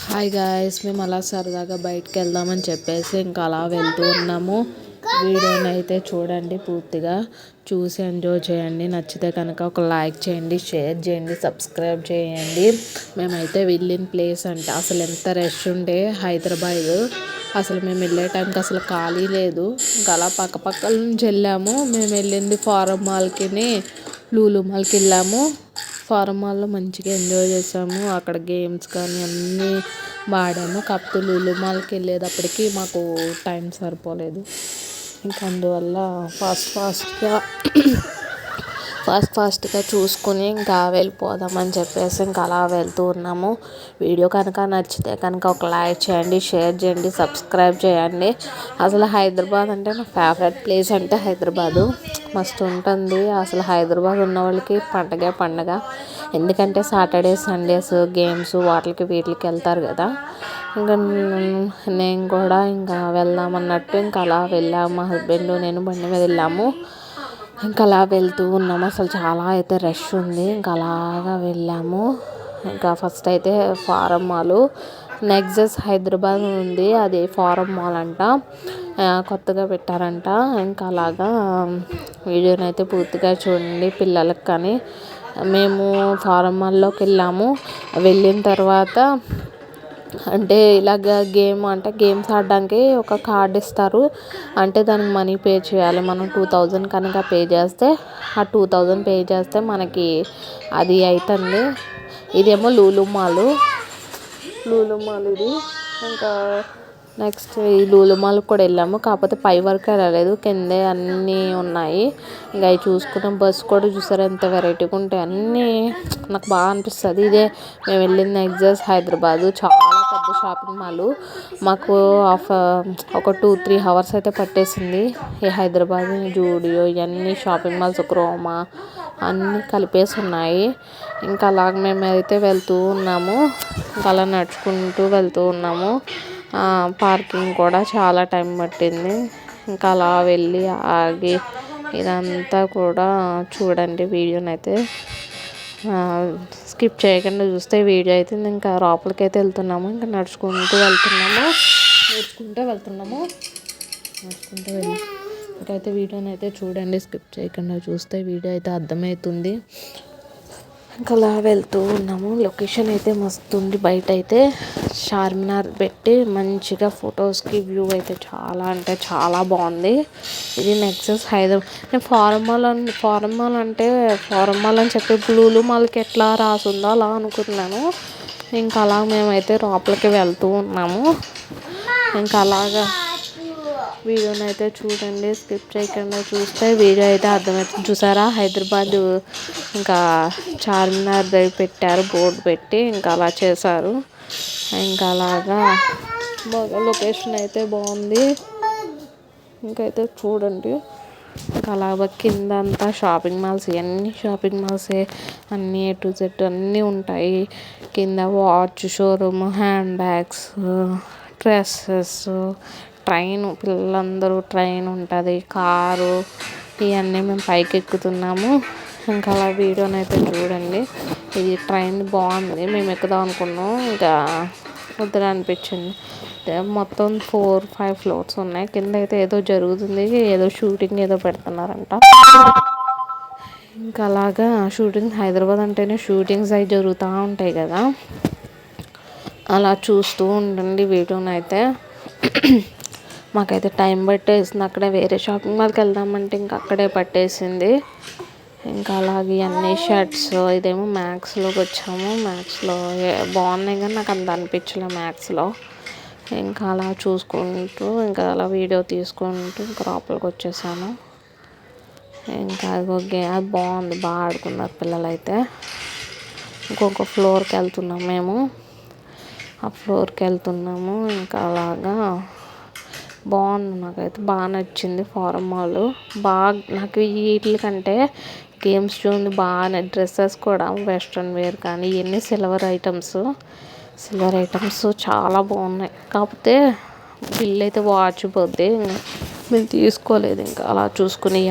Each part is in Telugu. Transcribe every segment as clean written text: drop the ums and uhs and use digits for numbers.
హాయ్ గాయ్స్, మేము అలా సరదాగా బయటకు వెళ్దామని చెప్పేసి ఇంకా అలా వెళ్తూ ఉన్నాము. వీడియోని అయితే చూడండి, పూర్తిగా చూసి ఎంజాయ్ చేయండి. నచ్చితే కనుక ఒక లైక్ చేయండి, షేర్ చేయండి, సబ్స్క్రైబ్ చేయండి. మేమైతే వెళ్ళిన ప్లేస్ అంటే అసలు ఎంత రష్ ఉండే హైదరాబాద్. అసలు మేము వెళ్ళే టైంకి అసలు ఖాళీ లేదు. ఇంకా అలా పక్కపక్కల నుంచి వెళ్ళాము. మేము వెళ్ళింది ఫారం మాల్కి, లూలు మాల్కి వెళ్ళాము. ఫారం మాల్లో మంచిగా ఎంజాయ్ చేసాము. అక్కడ గేమ్స్ కానీ అన్నీ వాడాము. కాకపోతే లూలు మాల్కి వెళ్ళేటప్పటికి మాకు టైం సరిపోలేదు. ఇంకా అందువల్ల ఫాస్ట్గా చూసుకుని ఇంకా వెళ్ళిపోదామని చెప్పేసి ఇంకా అలా వెళ్తూ ఉన్నాము. వీడియో కనుక నచ్చితే కనుక ఒక లైక్ చేయండి, షేర్ చేయండి, సబ్స్క్రైబ్ చేయండి. అసలు హైదరాబాద్ అంటే నా ఫేవరెట్ ప్లేస్ అంటే హైదరాబాదు. మస్తు ఉంటుంది. అసలు హైదరాబాద్ ఉన్న వాళ్ళకి పండగ. ఎందుకంటే సాటర్డే సండేస్ గేమ్స్ వీటికి వెళ్తారు కదా. ఇంకా నేను కూడా ఇంకా వెళ్దామన్నట్టు ఇంకా అలా వెళ్ళాము. మా హస్బెండ్ నేను బండి మీద వెళ్ళాము. ఇంకా అలా వెళ్తూ ఉన్నాము. అసలు చాలా అయితే రష్ ఉంది. ఇంకా అలాగా వెళ్ళాము. ఇంకా ఫస్ట్ అయితే ఫారం మాల్, నెక్సస్ హైదరాబాద్ ఉంది. అది ఫారం మాల్ అంట, కొత్తగా పెట్టారంట. ఇంకా అలాగా వీడియోని అయితే పూర్తిగా చూడండి పిల్లలకి. కానీ మేము ఫారం మాల్లోకి వెళ్ళిన తర్వాత అంటే ఇలాగ గేమ్స్ ఆడడానికి ఒక కార్డ్ ఇస్తారు. అంటే దానికి మనీ పే చేయాలి. మనం 2000 కనుక పే చేస్తే, ఆ 2000 పే చేస్తే మనకి అది అవుతుంది. ఇదేమో లూలు మాల్ ఇది. ఇంకా నెక్స్ట్ ఈ లూలు మాల్కి కూడా వెళ్ళాము. కాకపోతే పై వరకు వెళ్ళలేదు, కిందే అన్నీ ఉన్నాయి. ఇంకా అవి చూసుకున్నాం. బస్సు కూడా చూసారు ఎంత వెరైటీగా ఉంటాయి అన్నీ. నాకు బాగా అనిపిస్తుంది. ఇదే మేము వెళ్ళిన నెక్సస్ హైదరాబాదు. చాలా పెద్ద షాపింగ్ మాల్. మాకు ఒక 2-3 అవర్స్ అయితే పట్టేసింది. ఈ హైదరాబాద్ జూడియో ఇవన్నీ షాపింగ్ మాల్స్, క్రోమా అన్నీ కలిపేసి ఉన్నాయి. ఇంకా అలాగ మేము అయితే వెళ్తూ ఉన్నాము. ఇంకా అలా నడుచుకుంటూ వెళ్తూ ఉన్నాము. పార్కింగ్ కూడా చాలా టైం పట్టింది. ఇంకా అలా వెళ్ళి ఆగి ఇదంతా కూడా చూడండి. వీడియోని అయితే స్కిప్ చేయకుండా చూస్తే వీడియో అయితే ఇంకా లోపలికి అయితే వెళ్తున్నాము. ఇంకా నడుచుకుంటూ వెళ్తున్నాము. ఇంకైతే వీడియోని అయితే చూడండి, స్కిప్ చేయకుండా చూస్తే వీడియో అయితే అర్థమవుతుంది. ఇంకా అలా వెళ్తూ ఉన్నాము. లొకేషన్ అయితే మస్తు ఉంది. బయట అయితే చార్మినార్ పెట్టి మంచిగా ఫొటోస్కి వ్యూ అయితే చాలా అంటే చాలా బాగుంది. ఇది నెక్సస్ హైదరాబాద్. నేను ఫారం మాల్ అని చెప్పి లూలు మాల్కి ఎట్లా రాసుందో అలా అనుకున్నాను. ఇంకా అలా మేమైతే లోపలికి వెళ్తూ ఉన్నాము. ఇంకా అలాగా వీడియోని అయితే చూడండి, స్కిప్ చేయకుండా చూస్తే వీడియో అయితే అర్థమవుతుంది. చూసారా హైదరాబాద్ ఇంకా చార్మినార్ దగ్గర పెట్టారు, బోర్డు పెట్టి ఇంకా అలా చేశారు. ఇంకా అలాగా లొకేషన్ అయితే బాగుంది. ఇంకైతే చూడండి. ఇంకా అలాగ కింద అంతా షాపింగ్ మాల్స్, ఇవన్నీ షాపింగ్ మాల్సే. అన్నీ A to Z అన్నీ ఉంటాయి కింద. Watch showroom, hand bags, dresses, పిల్లలందరూ ట్రైన్ ఉంటుంది, కారు, ఇవన్నీ మేము పైకి ఎక్కుతున్నాము. ఇంకా అలా వీడియోని అయితే చూడండి. ఇది ట్రైన్ బాగుంది. మేము ఎక్కుదాం అనుకున్నాం, ఇంకా వద్దురా అనిపించింది. మొత్తం 4-5 ఫ్లోర్స్ ఉన్నాయి. కింద అయితే ఏదో జరుగుతుంది, ఏదో షూటింగ్ ఏదో పెడుతున్నారంట. ఇంకా అలాగా షూటింగ్, హైదరాబాద్ అంటేనే షూటింగ్స్ అవి జరుగుతూ ఉంటాయి కదా. అలా చూస్తూ ఉండండి వీడియోని అయితే. మాకైతే టైం పట్టేసింది. అక్కడే వేరే షాపింగ్ మాల్కి వెళ్దామంటే ఇంకా అక్కడే పట్టేసింది. ఇంకా అలాగే అన్ని షర్ట్స్, ఇదేమో మ్యాక్స్లోకి వచ్చాము. మ్యాక్స్లో బాగున్నాయి కానీ నాకు అంత అనిపించలే మ్యాక్స్లో. ఇంకా అలా చూసుకుంటూ ఇంకా అలా వీడియో తీసుకుంటూ ఇంకా లోపలికి వచ్చేసాము. ఇంకా అది బాగుంది, బాగా ఆడుకున్నారు పిల్లలు అయితే. ఇంకొక ఫ్లోర్కి వెళ్తున్నాము మేము. ఆ ఫ్లోర్కి వెళ్తున్నాము. ఇంకా అలాగా బాగుంది. నాకైతే బాగా నచ్చింది ఫారం మాల్. నాకు వీటికంటే గేమ్స్ జోన్ బాగా, డ్రెస్సెస్ కూడా వెస్ట్రన్ వేర్ కానీ ఇవన్నీ సిల్వర్ ఐటమ్స్ చాలా బాగున్నాయి. కాకపోతే బిల్ అయితే వాచిపోద్ది. మేము తీసుకోలేదు. ఇంకా అలా చూసుకుని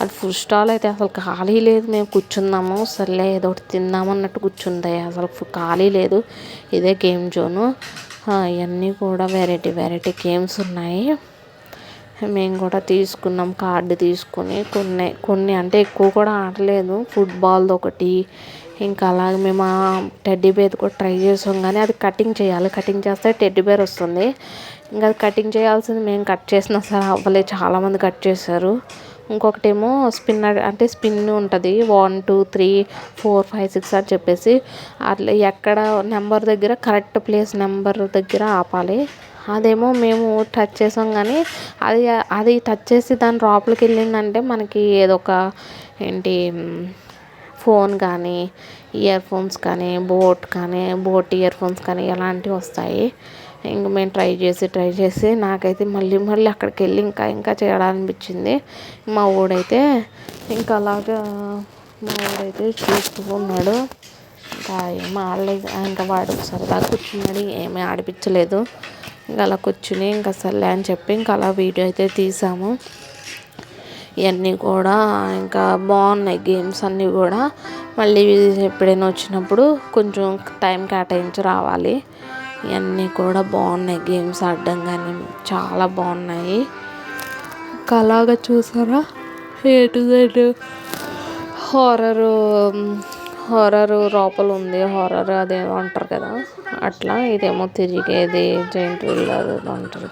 అది ఫుడ్ స్టాల్ అయితే అసలు ఖాళీ లేదు. మేము కూర్చున్నాము, సర్లే ఏదో ఒకటి తిందాము అన్నట్టు కూర్చుంది. అసలు ఖాళీ లేదు. ఇదే గేమ్ జోను. ఇవన్నీ కూడా వెరైటీ వెరైటీ గేమ్స్ ఉన్నాయి. మేము కూడా తీసుకున్నాం. కార్డు తీసుకుని కొన్ని అంటే ఎక్కువ కూడా ఆడలేదు. ఫుట్బాల్ది ఒకటి, ఇంకా అలాగే మేము టెడ్డీ బేర్ కూడా ట్రై చేసాం. కానీ అది కటింగ్ చేయాలి. కటింగ్ చేస్తే టెడ్డీ బేర్ వస్తుంది. ఇంకా అది కటింగ్ చేయాల్సింది మేము కట్ చేసినా సరే అవ్వలేదు. చాలామంది కట్ చేశారు. ఇంకొకటేమో స్పిన్ ఉంటుంది. 1 2 3 4 5 6 అని చెప్పేసి అట్లా ఎక్కడ నెంబర్ దగ్గర కరెక్ట్ ప్లేస్ నెంబర్ దగ్గర ఆపాలి. అదేమో మేము టచ్ చేసాం. కానీ అది టచ్ చేసి దాని లోపలికి వెళ్ళిందంటే మనకి ఏదో ఒక ఫోన్ కానీ, ఇయర్ ఫోన్స్ కానీ, బోట్ ఇయర్ ఫోన్స్ కానీ ఇలాంటివి వస్తాయి. ఇంక మేము ట్రై చేసి నాకైతే మళ్ళీ అక్కడికి వెళ్ళి ఇంకా చేయాలనిపించింది. మా ఊడైతే ఇంకా అలాగా చూస్తూ ఉన్నాడు. ఇంకా ఏమీ ఆడలేదు. ఇంకా వాడు సరదాగా కూర్చున్నాడు. ఏమీ ఆడిపించలేదు. ఇంకా అలా కూర్చుని ఇంకా సర్లే అని చెప్పి ఇంకా అలా వీడియో అయితే తీసాము. ఇవన్నీ కూడా ఇంకా బాగున్నాయి గేమ్స్ అన్నీ కూడా. మళ్ళీ ఎప్పుడైనా వచ్చినప్పుడు కొంచెం టైం కేటాయించి రావాలి. ఇవన్నీ కూడా బాగున్నాయి గేమ్స్ ఆడడం కానీ చాలా బాగున్నాయి. ఇంకా అలాగా చూసారా A to Z హారర్ లోపల ఉంది. హారర్ అదేమో అంటారు కదా, అట్లా. ఇదేమో తిరిగేది జైంట్ వీల్ అది అంటారు.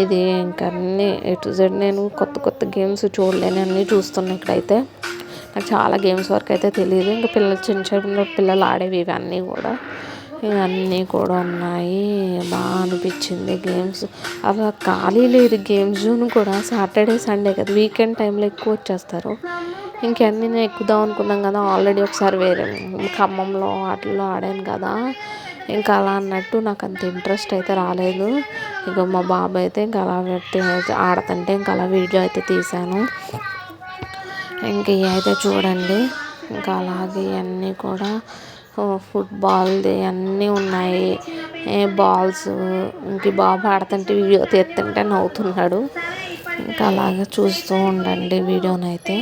ఇది ఇంకా అన్నీ A to Z. నేను కొత్త గేమ్స్ చూడలేని అన్నీ చూస్తున్నాను ఇక్కడైతే. నాకు చాలా గేమ్స్ వరకు అయితే తెలియదు. ఇంకా చిన్న పిల్లలు ఆడేవి ఇవన్నీ కూడా ఉన్నాయి. బాగా అనిపించింది గేమ్స్. అలా ఖాళీ లేదు. గేమ్స్ జోన్ కూడా సాటర్డే సండే కదా, వీకెండ్ టైంలో ఎక్కువ వచ్చేస్తారు. ఇంకన్నీ నేను ఎక్కుదాం అనుకున్నాం కదా. ఆల్రెడీ ఒకసారి వేరే ఖమ్మంలో వాటిల్లో ఆడాను కదా. ఇంకా అలా అన్నట్టు నాకు అంత ఇంట్రెస్ట్ అయితే రాలేదు. ఇక మా బాబాయ్ అయితే ఇంకా అలా ఆడుతుంటే ఇంకా అలా వీడియో అయితే తీశాను. ఇంక ఇవి అయితే చూడండి. ఇంకా అలాగే ఇవన్నీ కూడా ఫుట్బాల్ది అన్నీ ఉన్నాయి. బాల్స్. ఇంక బాబు ఆడుతుంటే వీడియో తీస్తుంటే నవ్వుతున్నాడు. ఇంకా అలాగే చూస్తూ ఉండండి వీడియోనైతే.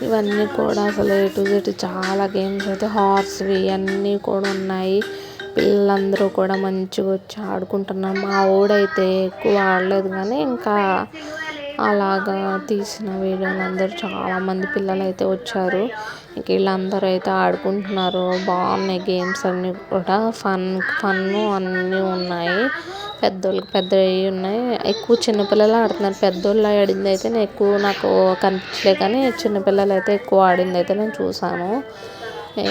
ఇవన్నీ కూడా అసలు A to Z చాలా గేమ్స్ అయితే హార్స్వి అన్నీ కూడా ఉన్నాయి. పిల్లలందరూ కూడా మంచిగా వచ్చి ఆడుకుంటున్నారు. మా ఊడైతే ఎక్కువ ఆడలేదు. కానీ ఇంకా అలాగా తీసిన వీడియోలు అందరూ చాలామంది పిల్లలు అయితే వచ్చారు. ఇంక వీళ్ళందరూ అయితే ఆడుకుంటున్నారు. బాగున్నాయి గేమ్స్ అన్నీ కూడా. ఫన్ అన్నీ ఉన్నాయి. పెద్దోళ్ళకి పెద్దవి ఉన్నాయి. ఎక్కువ చిన్నపిల్లలు ఆడుతున్నారు. పెద్దోళ్ళు ఆడింది అయితే నాకు కనిపించలే. కానీ చిన్నపిల్లలు అయితే ఎక్కువ ఆడింది అయితే నేను చూసాను.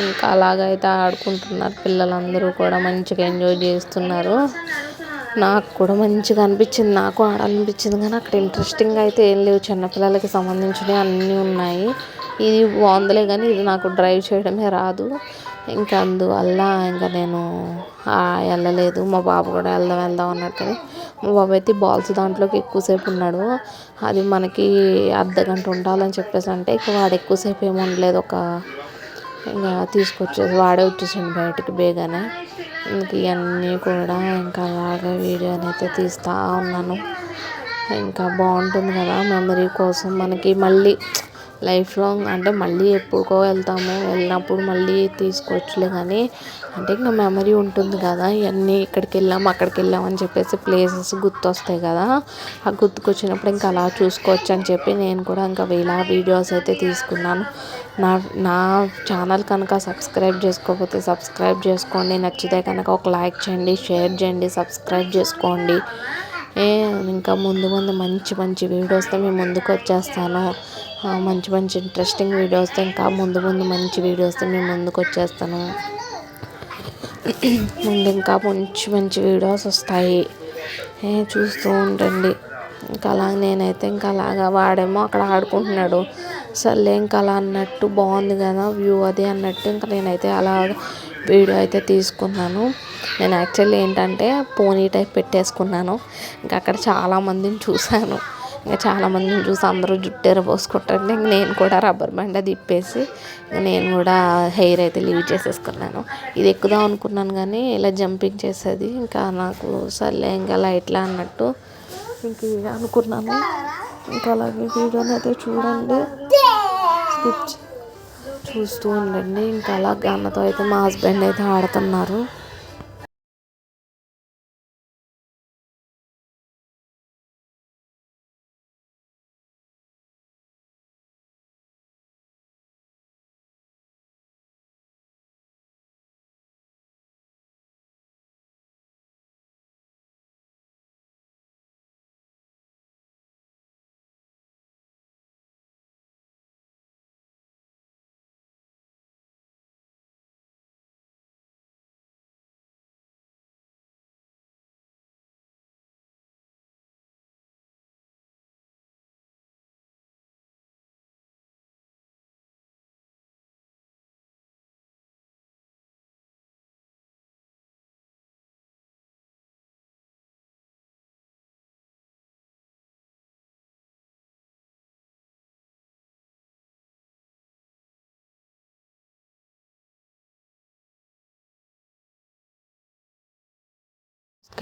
ఇంకా అలాగైతే ఆడుకుంటున్నారు. పిల్లలందరూ కూడా మంచిగా ఎంజాయ్ చేస్తున్నారు. నాకు కూడా మంచిగా అనిపించింది. నాకు ఆడాలనిపించింది. కానీ అక్కడ ఇంట్రెస్టింగ్గా అయితే ఏం లేవు. చిన్నపిల్లలకి సంబంధించినవి అన్నీ ఉన్నాయి. ఇది బాగుందిలే. కానీ ఇది నాకు డ్రైవ్ చేయడమే రాదు. ఇంకా అందువల్ల ఇంకా నేను వెళ్ళలేదు. మా బాబు కూడా వెళ్దాం అన్నట్టు. మా బాబు అయితే బాల్స్ దాంట్లోకి ఎక్కువసేపు ఉన్నాడు. అది మనకి అర్ధగంట ఉండాలని చెప్పేసి అంటే ఇక వాడు ఎక్కువసేపు ఏమి ఉండలేదు. ఇంకా తీసుకొచ్చేసి వాడే వచ్చేసిండు బయటికి బేగానే. ఇంక ఇవన్నీ కూడా ఇంకా అలాగా వీడియోని అయితే తీస్తూ ఉన్నాను. ఇంకా బాగుంటుంది కదా మెమరీ కోసం. మనకి మళ్ళీ లైఫ్ లాంగ్ అంటే మళ్ళీ ఎప్పుడుకో వెళ్తాము, వెళ్ళినప్పుడు మళ్ళీ తీసుకోవచ్చులే కానీ అంటే ఇంకా మెమరీ ఉంటుంది కదా, ఇవన్నీ ఇక్కడికి వెళ్ళాము అక్కడికి వెళ్ళాము అని చెప్పేసి ప్లేసెస్ గుర్తొస్తాయి కదా, ఆ గుర్తుకొచ్చినప్పుడు ఇంకా అలా చూసుకోవచ్చు అని చెప్పి నేను కూడా ఇంకా ఇలా వీడియోస్ అయితే తీసుకున్నాను. నా నా ఛానల్ కనుక సబ్స్క్రైబ్ చేసుకోకపోతే సబ్స్క్రైబ్ చేసుకోండి, నచ్చితే కనుక ఒక లైక్ చేయండి, షేర్ చేయండి, సబ్స్క్రైబ్ చేసుకోండి. ఇంకా ముందు ముందు మంచి మంచి వీడియోస్తో మేము ముందుకు వచ్చేస్తాను. మంచి మంచి ఇంట్రెస్టింగ్ వీడియోస్తో ఇంకా ముందు ముందు మంచి వీడియోస్తో మేము ముందుకు వచ్చేస్తాను. ముందు ఇంకా మంచి మంచి వీడియోస్ వస్తాయి, చూస్తూ ఉండండి. ఇంకా అలా నేనైతే ఇంకా అలాగా వాడేమో అక్కడ ఆడుకుంటున్నాడు, సర్లే ఇంకా అలా అన్నట్టు బాగుంది కదా వ్యూ అది అన్నట్టు ఇంకా నేనైతే అలా వీడియో అయితే తీసుకున్నాను. నేను యాక్చువల్లీ ఏంటంటే పోనీ టైప్ పెట్టేసుకున్నాను. ఇంకా అక్కడ చాలామందిని చూశాను, ఇంకా చాలామందిని చూసి అందరూ జుట్టెర పోసుకుంటారంటే ఇంక నేను కూడా రబ్బర్ బ్యాండ్ అది ఇప్పేసి నేను కూడా హెయిర్ అయితే లీవ్ చేసేసుకున్నాను. ఇది ఎక్కుదాం అనుకున్నాను కానీ ఇలా జంపింగ్ చేసేది ఇంకా నాకు సర్లే ఇంకా అలా ఎట్లా అన్నట్టు ఇంక అనుకున్నాను. ఇంకా అలాగే వీడియోని అయితే చూడండి, చూస్తూ ఉండండి. ఇంకా అలా గన్నతో అయితే మా హస్బెండ్ అయితే ఆడుతున్నారు.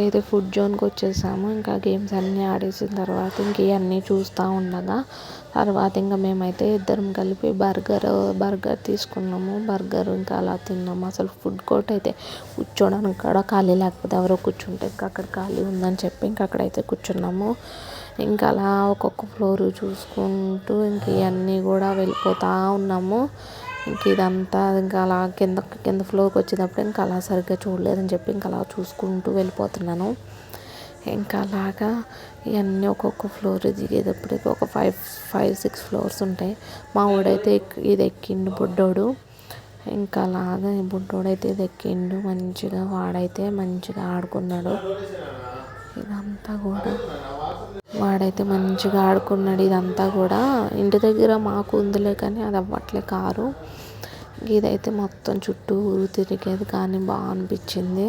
అయితే ఫుడ్ జోన్కి వచ్చేసాము. ఇంకా గేమ్స్ అన్నీ ఆడేసిన తర్వాత ఇంక ఇవన్నీ చూస్తూ ఉండగా తర్వాత ఇంకా మేమైతే ఇద్దరం కలిపి బర్గర్ తీసుకున్నాము. బర్గర్ ఇంకా అలా తిన్నాము. అసలు ఫుడ్ కోర్ట్ అయితే కూర్చోడానికి కూడా ఖాళీ లేకపోతే ఎవరో కూర్చుంటే ఇంకా అక్కడ ఖాళీ ఉందని చెప్పి ఇంకా అక్కడైతే కూర్చున్నాము. ఇంకా అలా ఒక్కొక్క ఫ్లోర్ చూసుకుంటూ ఇంక ఇవన్నీ కూడా వెళ్ళిపోతూ ఉన్నాము. ఇంక ఇదంతా ఇంకా అలా కింద ఫ్లోర్కి వచ్చేటప్పుడు ఇంకా అలా సరిగ్గా చూడలేదని చెప్పి ఇంకా అలా చూసుకుంటూ వెళ్ళిపోతున్నాను. ఇంకా అలాగా ఇవన్నీ ఒక్కొక్క ఫ్లోర్ దిగేటప్పటికి ఒక 5-6 ఫ్లోర్స్ ఉంటాయి. మా వాడైతే ఇది ఎక్కిండు బుడ్డోడు. ఇంకా అలాగా బుడ్డోడైతే ఇది ఎక్కిండు, మంచిగా వాడైతే మంచిగా ఆడుకున్నాడు. ఇదంతా కూడా వాడైతే మంచిగా ఆడుకున్నాడు. ఇదంతా కూడా ఇంటి దగ్గర మాకు ఉందిలే కానీ అది అవ్వట్లే కారు. ఇదైతే మొత్తం చుట్టూరు తిరిగేది కానీ బాగా అనిపించింది.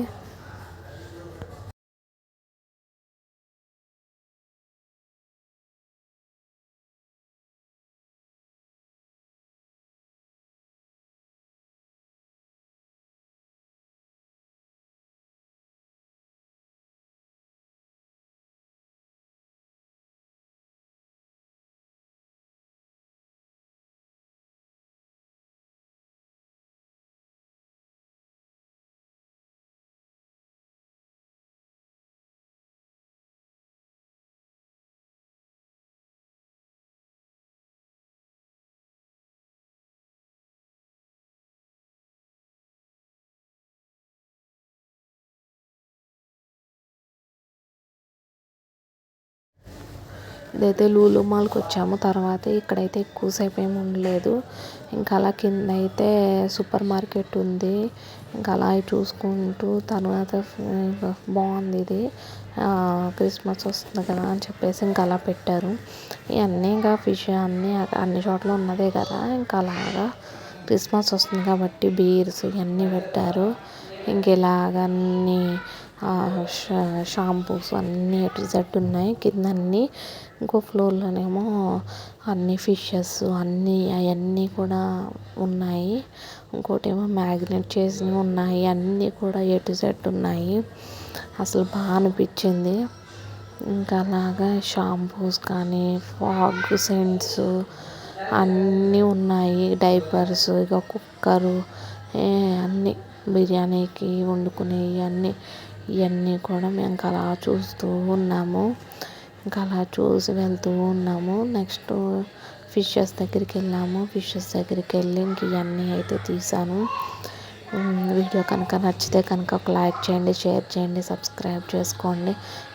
ఇదైతే లూలు మాల్కి వచ్చాము. తర్వాత ఇక్కడైతే ఎక్కువసేపు ఏమి ఉండలేదు. ఇంకా అలా కింద అయితే సూపర్ మార్కెట్ ఉంది. ఇంకా అలా చూసుకుంటూ తర్వాత బాగుంది ఇది, క్రిస్మస్ వస్తుంది కదా అని చెప్పేసి ఇంకా అలా పెట్టారు. ఇవన్నీ ఇంకా ఫిష్ అన్ని చోట్ల ఉన్నదే కదా, ఇంకా అలాగా క్రిస్మస్ వస్తుంది కాబట్టి బీర్స్ ఇవన్నీ పెట్టారు. ఇంక ఇలాగ అన్నీ షాంపూస్ అన్నీ ఎటు ఉన్నాయి కింద అన్నీ. ఇంకో ఫ్లోర్లోనేమో అన్ని ఫిషెస్ అవన్నీ కూడా ఉన్నాయి. ఇంకోటేమో మ్యాగ్నెట్ చేసినవి ఉన్నాయి. అన్నీ కూడా ఎటు ఉన్నాయి. అసలు బాగా అనిపించింది. ఇంకా అలాగా షాంపూస్ కానీ ఫాగ్ సెంట్స్ అన్నీ ఉన్నాయి. డైపర్స్, ఇక కుక్కరు, అన్నీ బిర్యానీకి వండుకునేవి అన్నీ. ఇవన్నీ కూడా మేము ఇంకా అలా చూస్తూ ఉన్నాము. ఇంకా అలా చూసి వెళ్తూ ఉన్నాము. నెక్స్ట్ ఫిషెస్ దగ్గరికి వెళ్ళాము. ఫిషెస్ దగ్గరికి వెళ్ళి ఇంక ఇవన్నీ అయితే తీసాను. వీడియో కనుక నచ్చితే కనుక ఒక లైక్ చేయండి, షేర్ చేయండి, సబ్స్క్రైబ్ చేసుకోండి.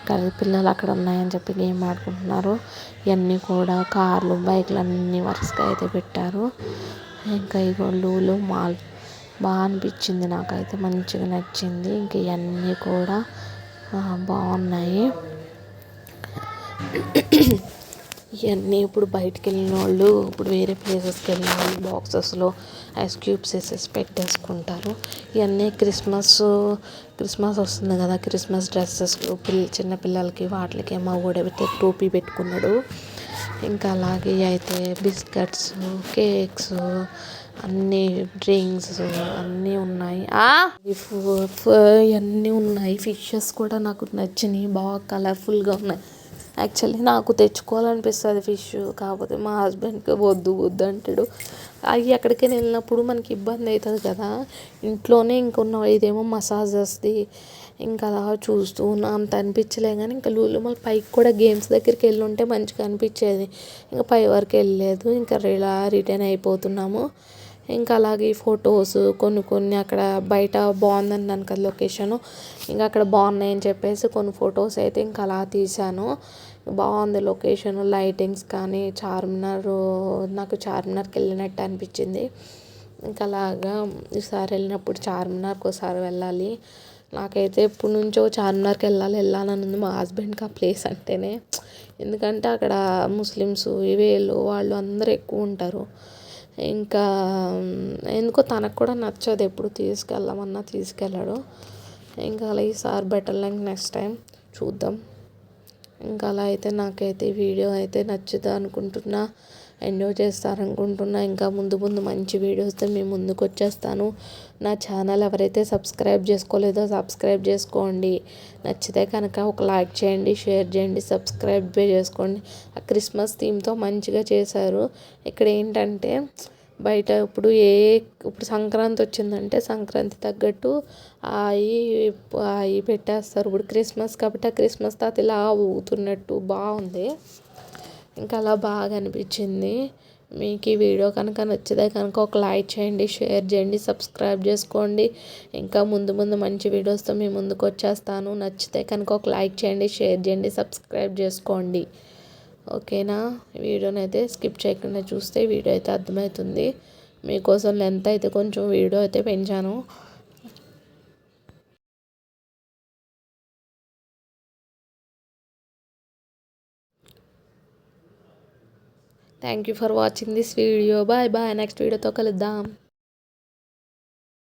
కానీ పిల్లలు అక్కడ ఉన్నాయని చెప్పి గేమ్ ఆడుకుంటున్నారు. ఇవన్నీ కూడా కార్లు, బైక్లు అన్నీ వరుసగా అయితే పెట్టారు. ఇంకా ఇగో లూలు మాల్ బాగా అనిపించింది, నాకైతే మంచిగా నచ్చింది. ఇంక ఇవన్నీ కూడా బాగున్నాయి. ఇవన్నీ ఇప్పుడు బయటికి వెళ్ళిన వాళ్ళు, ఇప్పుడు వేరే ప్లేసెస్కి వెళ్ళిన వాళ్ళు బాక్సెస్లో ఐస్ క్యూబ్స్ వేసేసి పెట్టేసుకుంటారు. ఇవన్నీ క్రిస్మస్ వస్తుంది కదా, క్రిస్మస్ డ్రెస్సెస్ చిన్నపిల్లలకి వాటికి మా ఊడైతే టోపీ పెట్టుకున్నాడు. ఇంకా అలాగే అయితే బిస్కెట్స్, కేక్స్, అన్నీ డ్రింక్స్ అన్నీ ఉన్నాయి. ఇవన్నీ ఉన్నాయి. ఫిషెస్ కూడా నాకు నచ్చినాయి, బాగా కలర్ఫుల్గా ఉన్నాయి. యాక్చువల్లీ నాకు తెచ్చుకోవాలనిపిస్తుంది ఫిష్, కాకపోతే మా హస్బెండ్కి వద్దు వద్దు అంటాడు. అవి ఎక్కడికైనా వెళ్ళినప్పుడు మనకి ఇబ్బంది అవుతుంది కదా. ఇంట్లోనే ఇంకొన్న ఇదేమో మసాజెస్ది, ఇంకా అలా చూస్తూ ఉన్నా, అంత అనిపించలే. కానీ ఇంకా లూలు మాల్ పైకి కూడా గేమ్స్ దగ్గరికి వెళ్ళి ఉంటే మంచిగా అనిపించేది. ఇంకా పై వరకు వెళ్ళలేదు. ఇంకా ఇలా రిటర్న్ అయిపోతున్నాము. ఇంకా అలాగే ఫొటోస్ కొన్ని అక్కడ బయట బాగుందన్నాను కదా లొకేషను, ఇంకా అక్కడ బాగున్నాయని చెప్పేసి కొన్ని ఫొటోస్ అయితే ఇంకా అలా తీశాను. బాగుంది లొకేషన్, లైటింగ్స్ కానీ. నాకు చార్మినార్కి వెళ్ళినట్టు అనిపించింది. ఇంకా అలాగా ఈసారి వెళ్ళినప్పుడు చార్మినార్కి ఒకసారి వెళ్ళాలి. నాకైతే ఎప్పటి నుంచో చార్మినార్కి వెళ్ళాలని ఉంది. మా హస్బెండ్కి ఆ ప్లేస్ అంటేనే, ఎందుకంటే అక్కడ ముస్లిమ్స్ వీళ్ళు వాళ్ళు అందరూ ఎక్కువ ఉంటారు. ఇంకా ఎందుకో తనకు కూడా నచ్చదు, ఎప్పుడు తీసుకెళ్ళమన్నా తీసుకెళ్ళడు. ఇంకా అలా ఈసారి బెటర్ లైక్ నెక్స్ట్ టైం చూద్దాం. ఇంకా అలా అయితే నాకైతే ఈ వీడియో అయితే నచ్చుతుంది అనుకుంటున్నా, ఎంజాయ్ చేస్తారనుకుంటున్నా. ఇంకా ముందు ముందు మంచి వీడియోస్తో మేము ముందుకు వచ్చేస్తాను. నా ఛానల్ ఎవరైతే సబ్స్క్రైబ్ చేసుకోలేదో సబ్స్క్రైబ్ చేసుకోండి. నచ్చితే కనుక ఒక లైక్ చేయండి, షేర్ చేయండి, సబ్స్క్రైబ్ చేసుకోండి. ఆ క్రిస్మస్ థీమ్తో మంచిగా చేశారు. ఇక్కడ ఏంటంటే బయట ఇప్పుడు సంక్రాంతి వచ్చిందంటే సంక్రాంతి తగ్గట్టు అవి పెట్టేస్తారు. ఇప్పుడు క్రిస్మస్ కాబట్టి ఆ క్రిస్మస్ తాత ఇలా ఊగుతున్నట్టు బాగుంది. ఇంకా అలా బాగా అనిపించింది. మీకు ఈ వీడియో కనుక నచ్చితే కనుక ఒక లైక్ చేయండి, షేర్ చేయండి, సబ్స్క్రైబ్ చేసుకోండి. ఇంకా ముందు ముందు మంచి వీడియోస్తో మీ ముందుకు వచ్చేస్తాను. నచ్చితే కనుక ఒక లైక్ చేయండి, షేర్ చేయండి, సబ్స్క్రైబ్ చేసుకోండి. ఓకేనా? వీడియోని అయితే స్కిప్ చేయకుండా చూస్తే వీడియో అయితే అర్థమవుతుంది. మీకోసం లెంత్ అయితే కొంచెం వీడియో అయితే పెంచాను. Thank you for watching this video. Bye bye. Next వీడియోతో కలుద్దాం.